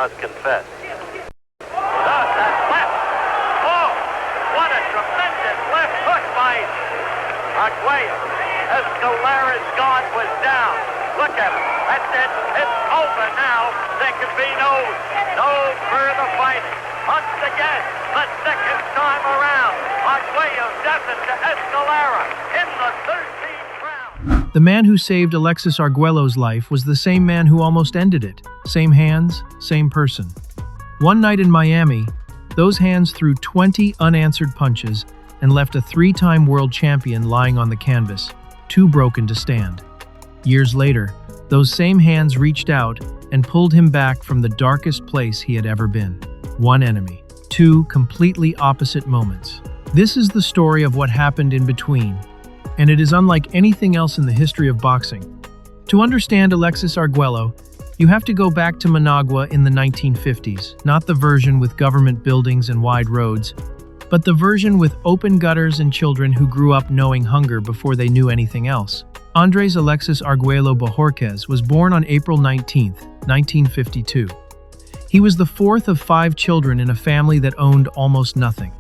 must confess. That left. Oh, what a tremendous left hook by Arguello. Escalera's guard was down. Look at him. That's it. It's over now. There can be no further fighting. Once again, the second time around, Arguello does it to Escalera in the 13th round. The man who saved Alexis Arguello's life was the same man who almost ended it. Same hands, same person. One night in Miami, those hands threw 20 unanswered punches and left a three-time world champion lying on the canvas, too broken to stand. Years later, those same hands reached out and pulled him back from the darkest place he had ever been. One enemy, two completely opposite moments. This is the story of what happened in between, and it is unlike anything else in the history of boxing. To understand Alexis Arguello, you have to go back to Managua in the 1950s, not the version with government buildings and wide roads, but the version with open gutters and children who grew up knowing hunger before they knew anything else. Andres Alexis Arguello Bojorquez was born on April 19, 1952. He was the fourth of 5 children in a family that owned almost nothing.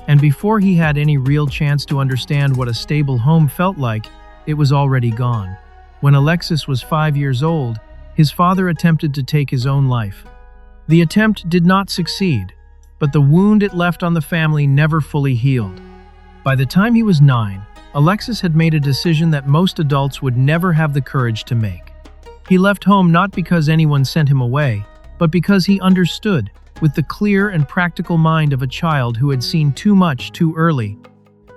And before he had any real chance to understand what a stable home felt like, it was already gone. When Alexis was 5 years old, his father attempted to take his own life. The attempt did not succeed, but the wound it left on the family never fully healed. By the time he was 9, Alexis had made a decision that most adults would never have the courage to make. He left home not because anyone sent him away, but because he understood, with the clear and practical mind of a child who had seen too much too early,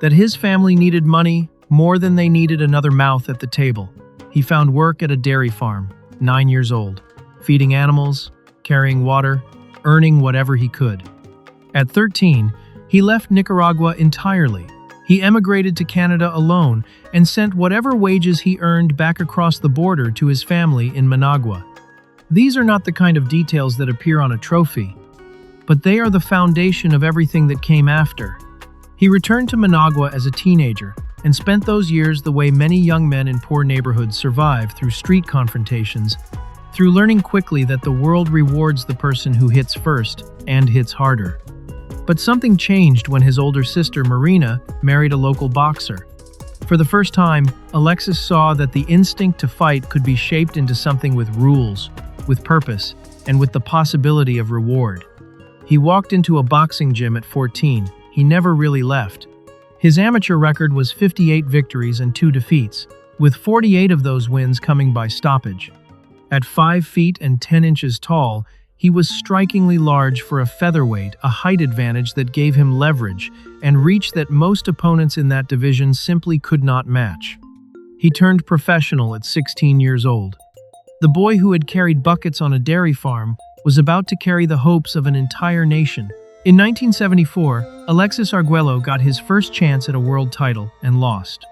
that his family needed money more than they needed another mouth at the table. He found work at a dairy farm, 9 years old, feeding animals, carrying water, earning whatever he could. At 13, he left Nicaragua entirely. He emigrated to Canada alone and sent whatever wages he earned back across the border to his family in Managua. These are not the kind of details that appear on a trophy, but they are the foundation of everything that came after. He returned to Managua as a teenager and spent those years the way many young men in poor neighborhoods survive, through street confrontations, through learning quickly that the world rewards the person who hits first and hits harder. But something changed when his older sister, Marina, married a local boxer. For the first time, Alexis saw that the instinct to fight could be shaped into something with rules, with purpose, and with the possibility of reward. He walked into a boxing gym at 14. He never really left. His amateur record was 58 victories and 2 defeats, with 48 of those wins coming by stoppage. At 5 feet and 10 inches tall, he was strikingly large for a featherweight, a height advantage that gave him leverage and reach that most opponents in that division simply could not match. He turned professional at 16 years old. The boy who had carried buckets on a dairy farm was about to carry the hopes of an entire nation. In 1974, Alexis Arguello got his first chance at a world title and lost.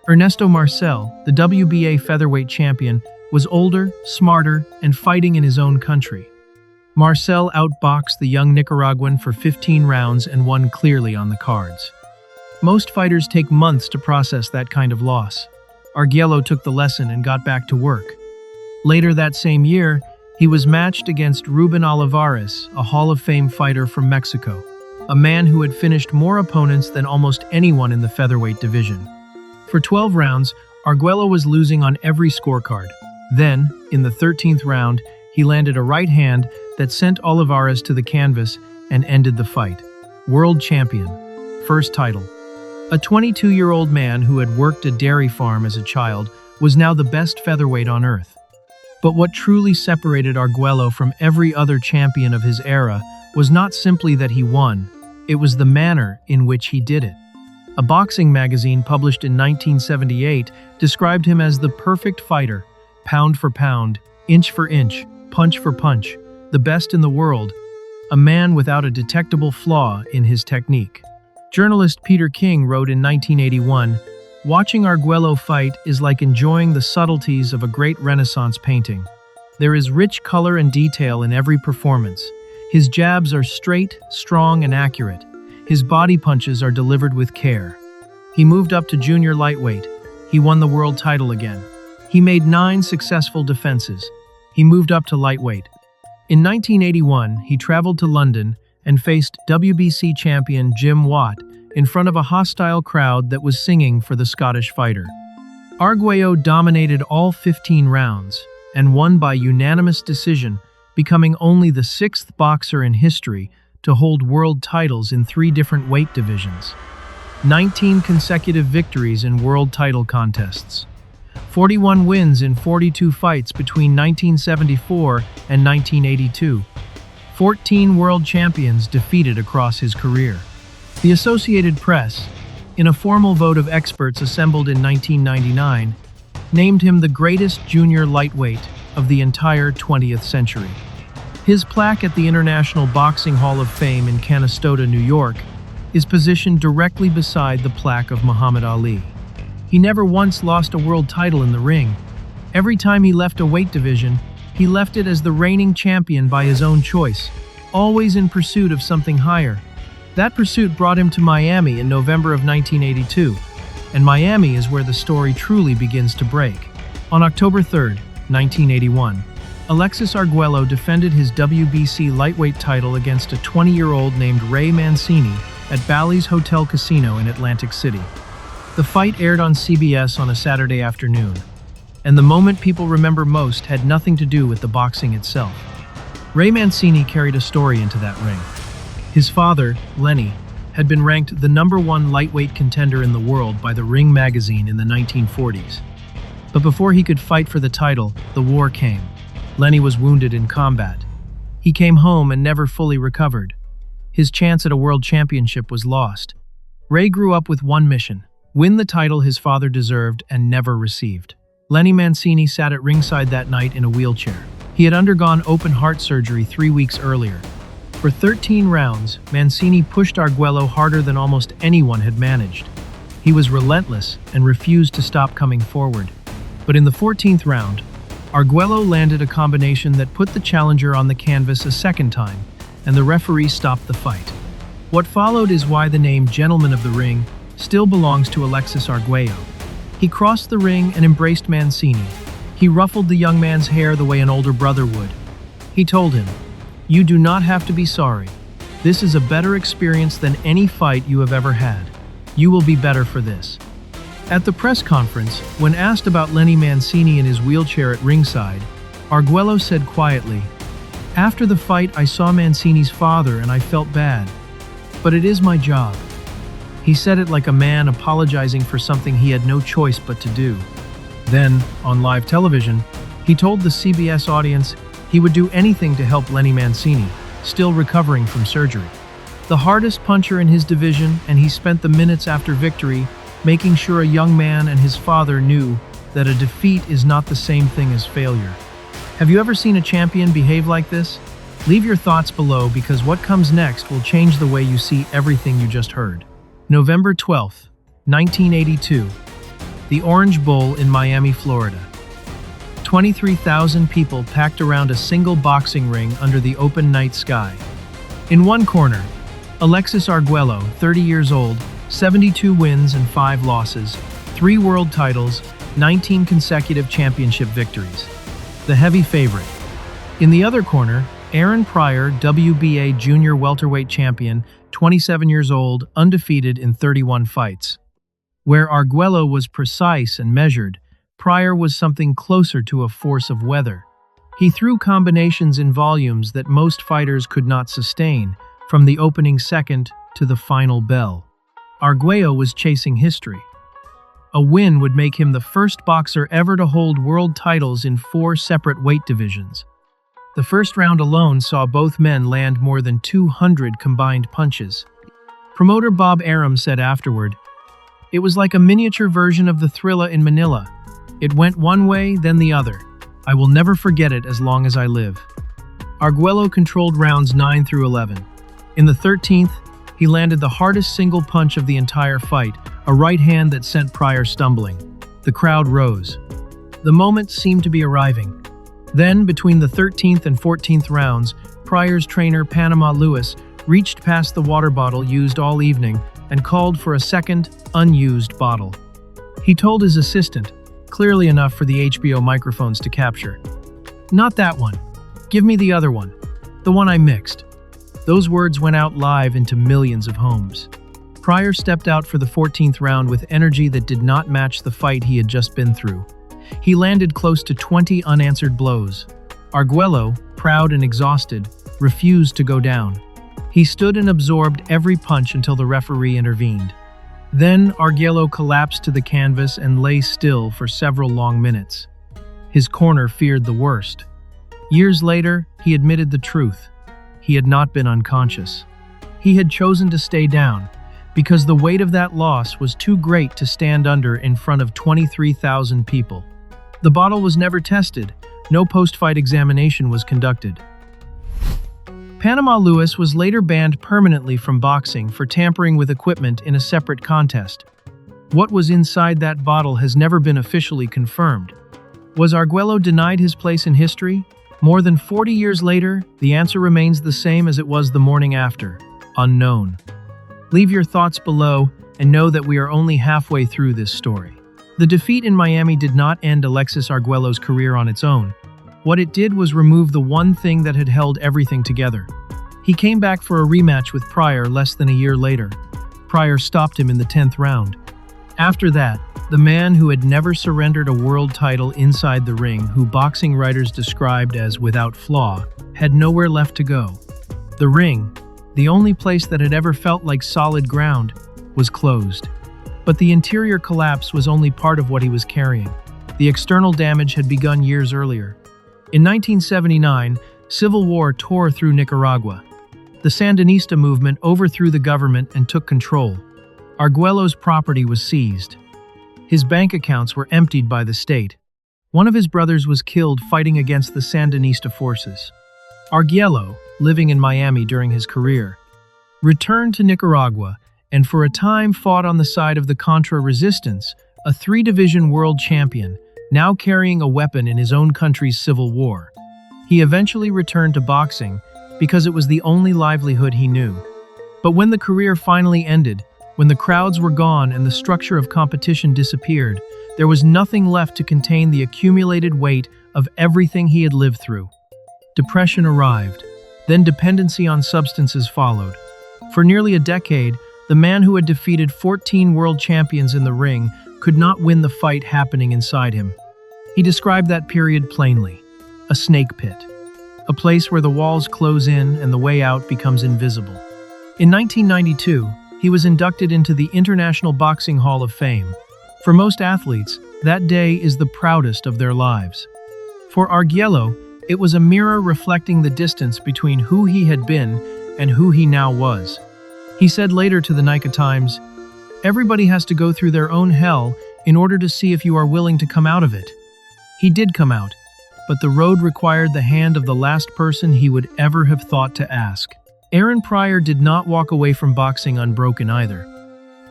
Ernesto Marcel, the WBA featherweight champion, was older, smarter, and fighting in his own country. Marcel outboxed the young Nicaraguan for 15 rounds and won clearly on the cards. Most fighters take months to process that kind of loss. Arguello took the lesson and got back to work. Later that same year, he was matched against Ruben Olivares, a Hall of Fame fighter from Mexico, a man who had finished more opponents than almost anyone in the featherweight division. For 12 rounds, Arguello was losing on every scorecard. Then, in the 13th round, he landed a right hand that sent Olivares to the canvas and ended the fight. World champion. First title. A 22-year-old man who had worked a dairy farm as a child was now the best featherweight on earth. But what truly separated Arguello from every other champion of his era was not simply that he won, it was the manner in which he did it. A boxing magazine published in 1978 described him as the perfect fighter, pound for pound, inch for inch, punch for punch, the best in the world, a man without a detectable flaw in his technique. Journalist Peter King wrote in 1981, "Watching Arguello fight is like enjoying the subtleties of a great Renaissance painting. There is rich color and detail in every performance. His jabs are straight, strong, and accurate. His body punches are delivered with care. He moved up to junior lightweight. He won the world title again. He made 9 successful defenses. He moved up to lightweight. In 1981, he traveled to London and faced WBC champion Jim Watt in front of a hostile crowd that was singing for the Scottish fighter. Arguello dominated all 15 rounds and won by unanimous decision, becoming only the 6th boxer in history to hold world titles in 3 different weight divisions. 19 consecutive victories in world title contests. 41 wins in 42 fights between 1974 and 1982. 14 world champions defeated across his career. The Associated Press, in a formal vote of experts assembled in 1999, named him the greatest junior lightweight of the entire 20th century. His plaque at the International Boxing Hall of Fame in Canastota, New York, is positioned directly beside the plaque of Muhammad Ali. He never once lost a world title in the ring. Every time he left a weight division, he left it as the reigning champion by his own choice, always in pursuit of something higher. That pursuit brought him to Miami in November of 1982, and Miami is where the story truly begins to break. On October 3, 1981, Alexis Arguello defended his WBC lightweight title against a 20-year-old named Ray Mancini at Bally's Hotel Casino in Atlantic City. The fight aired on CBS on a Saturday afternoon, and the moment people remember most had nothing to do with the boxing itself. Ray Mancini carried a story into that ring. His father, Lenny, had been ranked the #1 lightweight contender in the world by the Ring magazine in the 1940s. But before he could fight for the title, the war came. Lenny was wounded in combat. He came home and never fully recovered. His chance at a world championship was lost. Ray grew up with one mission: win the title his father deserved and never received. Lenny Mancini sat at ringside that night in a wheelchair. He had undergone open heart surgery 3 weeks earlier. For 13 rounds, Mancini pushed Arguello harder than almost anyone had managed. He was relentless and refused to stop coming forward. But in the 14th round, Arguello landed a combination that put the challenger on the canvas a second time, and the referee stopped the fight. What followed is why the name Gentleman of the Ring still belongs to Alexis Arguello. He crossed the ring and embraced Mancini. He ruffled the young man's hair the way an older brother would. He told him, "You do not have to be sorry. This is a better experience than any fight you have ever had. You will be better for this." At the press conference, when asked about Lenny Mancini in his wheelchair at ringside, Arguello said quietly, "After the fight, I saw Mancini's father and I felt bad. But it is my job." He said it like a man apologizing for something he had no choice but to do. Then, on live television, he told the CBS audience he would do anything to help Lenny Mancini, still recovering from surgery. The hardest puncher in his division, and he spent the minutes after victory making sure a young man and his father knew that a defeat is not the same thing as failure. Have you ever seen a champion behave like this? Leave your thoughts below, because what comes next will change the way you see everything you just heard. November 12, 1982. The Orange Bowl in Miami, Florida. 23,000 people packed around a single boxing ring under the open night sky. In one corner, Alexis Arguello, 30 years old, 72 wins and 5 losses, 3 world titles, 19 consecutive championship victories. The heavy favorite. In the other corner, Aaron Pryor, WBA junior welterweight champion, 27 years old, undefeated in 31 fights. Where Arguello was precise and measured, Pryor was something closer to a force of weather. He threw combinations in volumes that most fighters could not sustain, from the opening second to the final bell. Arguello was chasing history. A win would make him the first boxer ever to hold world titles in 4 separate weight divisions. The first round alone saw both men land more than 200 combined punches. Promoter Bob Arum said afterward, "It was like a miniature version of the Thrilla in Manila. It went one way, then the other. I will never forget it as long as I live." Arguello controlled rounds 9 through 11. In the 13th, he landed the hardest single punch of the entire fight, a right hand that sent Pryor stumbling. The crowd rose. The moment seemed to be arriving. Then, between the 13th and 14th rounds, Pryor's trainer, Panama Lewis, reached past the water bottle used all evening and called for a second, unused bottle. He told his assistant, clearly enough for the HBO microphones to capture, "Not that one. Give me the other one. The one I mixed." Those words went out live into millions of homes. Pryor stepped out for the 14th round with energy that did not match the fight he had just been through. He landed close to 20 unanswered blows. Arguello, proud and exhausted, refused to go down. He stood and absorbed every punch until the referee intervened. Then Arguello collapsed to the canvas and lay still for several long minutes. His corner feared the worst. Years later, he admitted the truth. He had not been unconscious. He had chosen to stay down because the weight of that loss was too great to stand under in front of 23,000 people. The bottle was never tested. No post-fight examination was conducted. Panama Lewis was later banned permanently from boxing for tampering with equipment in a separate contest. What was inside that bottle has never been officially confirmed. Was Arguello denied his place in history? More than 40 years later, the answer remains the same as it was the morning after: unknown. Leave your thoughts below and know that we are only halfway through this story. The defeat in Miami did not end Alexis Arguello's career on its own. What it did was remove the one thing that had held everything together. He came back for a rematch with Pryor less than a year later. Pryor stopped him in the 10th round. After that, the man who had never surrendered a world title inside the ring, who boxing writers described as without flaw, had nowhere left to go. The ring, the only place that had ever felt like solid ground, was closed. But the interior collapse was only part of what he was carrying. The external damage had begun years earlier. In 1979, civil war tore through Nicaragua. The Sandinista movement overthrew the government and took control. Arguello's property was seized. His bank accounts were emptied by the state. One of his brothers was killed fighting against the Sandinista forces. Arguello, living in Miami during his career, returned to Nicaragua and for a time fought on the side of the Contra resistance, a three-division world champion, now carrying a weapon in his own country's civil war. He eventually returned to boxing because it was the only livelihood he knew. But when the career finally ended, when the crowds were gone and the structure of competition disappeared, there was nothing left to contain the accumulated weight of everything he had lived through. Depression arrived, then dependency on substances followed. For nearly a decade, the man who had defeated 14 world champions in the ring could not win the fight happening inside him. He described that period plainly: a snake pit, a place where the walls close in and the way out becomes invisible. In 1992, he was inducted into the International Boxing Hall of Fame. For most athletes, that day is the proudest of their lives. For Arguello, it was a mirror reflecting the distance between who he had been and who he now was. He said later to the Nika Times, "Everybody has to go through their own hell in order to see if you are willing to come out of it." He did come out, but the road required the hand of the last person he would ever have thought to ask. Aaron Pryor did not walk away from boxing unbroken either.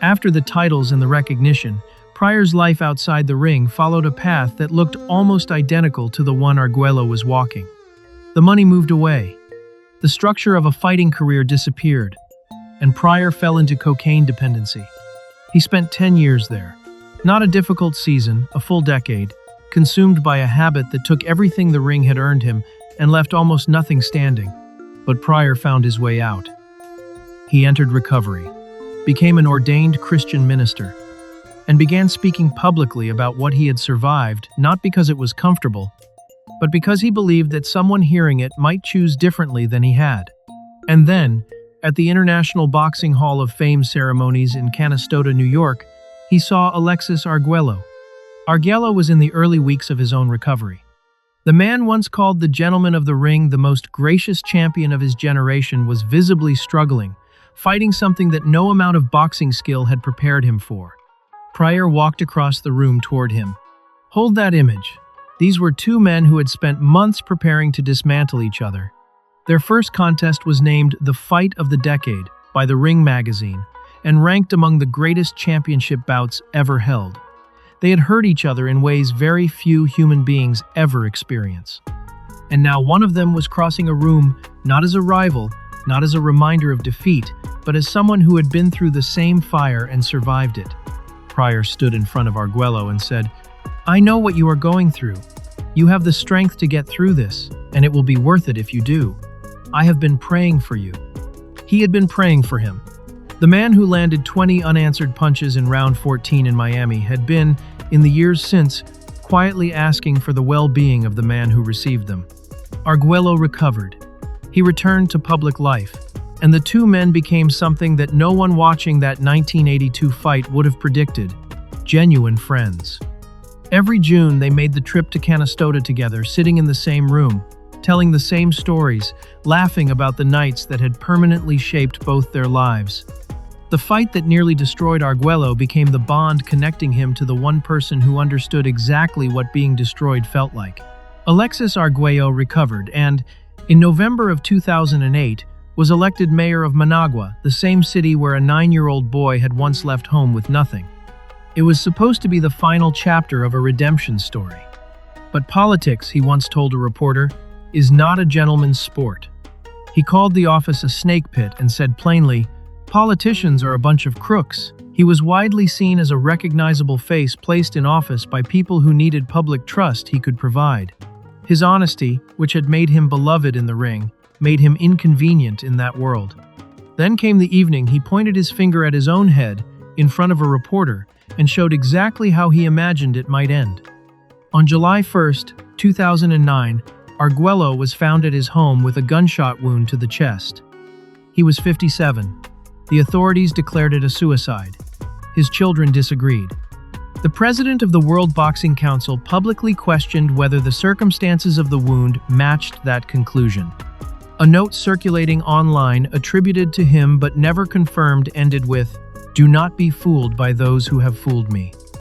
After the titles and the recognition, Pryor's life outside the ring followed a path that looked almost identical to the one Arguello was walking. The money moved away. The structure of a fighting career disappeared, and Pryor fell into cocaine dependency. He spent 10 years there. Not a difficult season, a full decade, consumed by a habit that took everything the ring had earned him and left almost nothing standing. But Pryor found his way out. He entered recovery, became an ordained Christian minister, and began speaking publicly about what he had survived, not because it was comfortable, but because he believed that someone hearing it might choose differently than he had. And then, at the International Boxing Hall of Fame ceremonies in Canastota, New York, he saw Alexis Arguello. Arguello was in the early weeks of his own recovery. The man once called the gentleman of the ring the most gracious champion of his generation was visibly struggling, fighting something that no amount of boxing skill had prepared him for. Pryor walked across the room toward him. Hold that image. These were two men who had spent months preparing to dismantle each other. Their first contest was named the Fight of the Decade by the Ring magazine and ranked among the greatest championship bouts ever held. They had hurt each other in ways very few human beings ever experience. And now one of them was crossing a room not as a rival, not as a reminder of defeat, but as someone who had been through the same fire and survived it. Pryor stood in front of Arguello and said, "I know what you are going through. You have the strength to get through this. and it will be worth it if you do. I have been praying for you." He had been praying for him. The man who landed 20 unanswered punches in round 14 in Miami had been, in the years since, quietly asking for the well-being of the man who received them. Arguello recovered. He returned to public life, and the two men became something that no one watching that 1982 fight would have predicted: genuine friends. Every June, they made the trip to Canastota together, sitting in the same room, telling the same stories, laughing about the nights that had permanently shaped both their lives. The fight that nearly destroyed Arguello became the bond connecting him to the one person who understood exactly what being destroyed felt like. Alexis Arguello recovered and, in November of 2008, was elected mayor of Managua, the same city where a 9-year-old boy had once left home with nothing. It was supposed to be the final chapter of a redemption story. But politics, he once told a reporter, is not a gentleman's sport. He called the office a snake pit and said plainly, "Politicians are a bunch of crooks." He was widely seen as a recognizable face placed in office by people who needed public trust he could provide. His honesty, which had made him beloved in the ring, made him inconvenient in that world. Then came the evening he pointed his finger at his own head in front of a reporter and showed exactly how he imagined it might end. On July 1st, 2009, Arguello was found at his home with a gunshot wound to the chest. He was 57. The authorities declared it a suicide. His children disagreed. The president of the World Boxing Council publicly questioned whether the circumstances of the wound matched that conclusion. A note circulating online attributed to him but never confirmed ended with, "Do not be fooled by those who have fooled me."